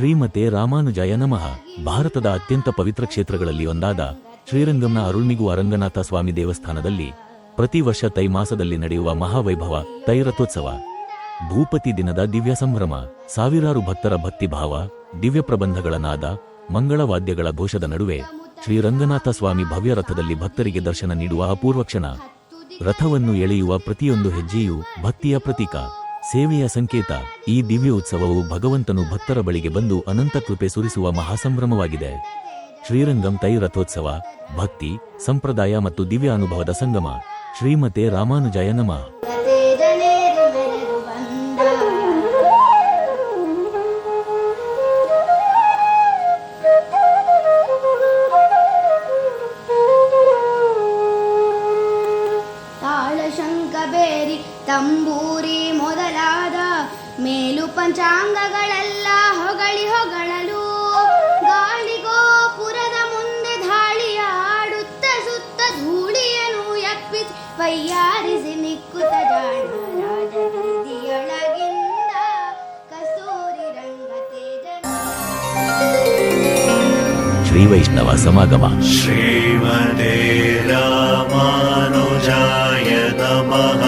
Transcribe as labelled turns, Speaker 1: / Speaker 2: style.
Speaker 1: ಶ್ರೀಮತೆ ರಾಮಾನುಜಾಯ ನಮಃ. ಭಾರತದ ಅತ್ಯಂತ ಪವಿತ್ರ ಕ್ಷೇತ್ರಗಳಲ್ಲಿ ಒಂದಾದ ಶ್ರೀರಂಗಂನ ಅರುಳ್ಮಿಗು ಅರಂಗನಾಥ ಸ್ವಾಮಿ ದೇವಸ್ಥಾನದಲ್ಲಿ ಪ್ರತಿ ವರ್ಷ ತೈ ಮಾಸದಲ್ಲಿ ನಡೆಯುವ ಮಹಾವೈಭವ ತೈರಥೋತ್ಸವ. ಭೂಪತಿ ದಿನದ ದಿವ್ಯ ಸಂಭ್ರಮ, ಸಾವಿರಾರು ಭಕ್ತರ ಭಕ್ತಿಭಾವ, ದಿವ್ಯ ಪ್ರಬಂಧಗಳ ನಾದ, ಮಂಗಳವಾದ್ಯಗಳ ಘೋಷದ ನಡುವೆ ಶ್ರೀರಂಗನಾಥ ಸ್ವಾಮಿ ಭವ್ಯ ರಥದಲ್ಲಿ ಭಕ್ತರಿಗೆ ದರ್ಶನ ನೀಡುವ ಅಪೂರ್ವ ಕ್ಷಣ. ರಥವನ್ನು ಎಳೆಯುವ ಪ್ರತಿಯೊಂದು ಹೆಜ್ಜೆಯೂ ಭಕ್ತಿಯ ಪ್ರತೀಕ, ಸೇವೆಯ ಸಂಕೇತ. ಈ ದಿವ್ಯ ಉತ್ಸವವು ಭಗವಂತನು ಭಕ್ತರ ಬಳಿಗೆ ಬಂದು ಅನಂತ ಕೃಪೆ ಸುರಿಸುವ ಮಹಾಸಂಭ್ರಮವಾಗಿದೆ. ಶ್ರೀರಂಗಂ ತೈ ರಥೋತ್ಸವ ಭಕ್ತಿ, ಸಂಪ್ರದಾಯ ಮತ್ತು ದಿವ್ಯ ಅನುಭವದ ಸಂಗಮ. ಶ್ರೀಮತೆ ರಾಮಾನುಜಾಯ ನಮಃ.
Speaker 2: ಶಂಕಬೇರಿ ತಂಬೂರಿ ಮೊದಲಾದ ಮೇಲು ಪಂಚಾಂಗಗಳೆಲ್ಲ ಹೊಗಳಿ ಹೊಗಳಲು ಗಾಳಿಗೋಪುರದ ಮುಂದೆ ಧಾಳಿಯಾಡುತ್ತ ಸುತ್ತ ಧೂಳಿಯನು ಎಪ್ಪಿಸಿ ವೈಯಾರಿಸಿ ನಿಕ್ಕುತ್ತ ಜಾಣ ರಾಜಬೀದಿಯೊಳಗಿಂದ ಕಸ್ತೂರಿ ರಂಗ ತೇಜ.
Speaker 1: ಶ್ರೀ ವೈಷ್ಣವ ಸಮಾಗಮ.
Speaker 3: ಶ್ರೀಮತೆ ರಾಮಾನುಜಾಯ ನಮಃ.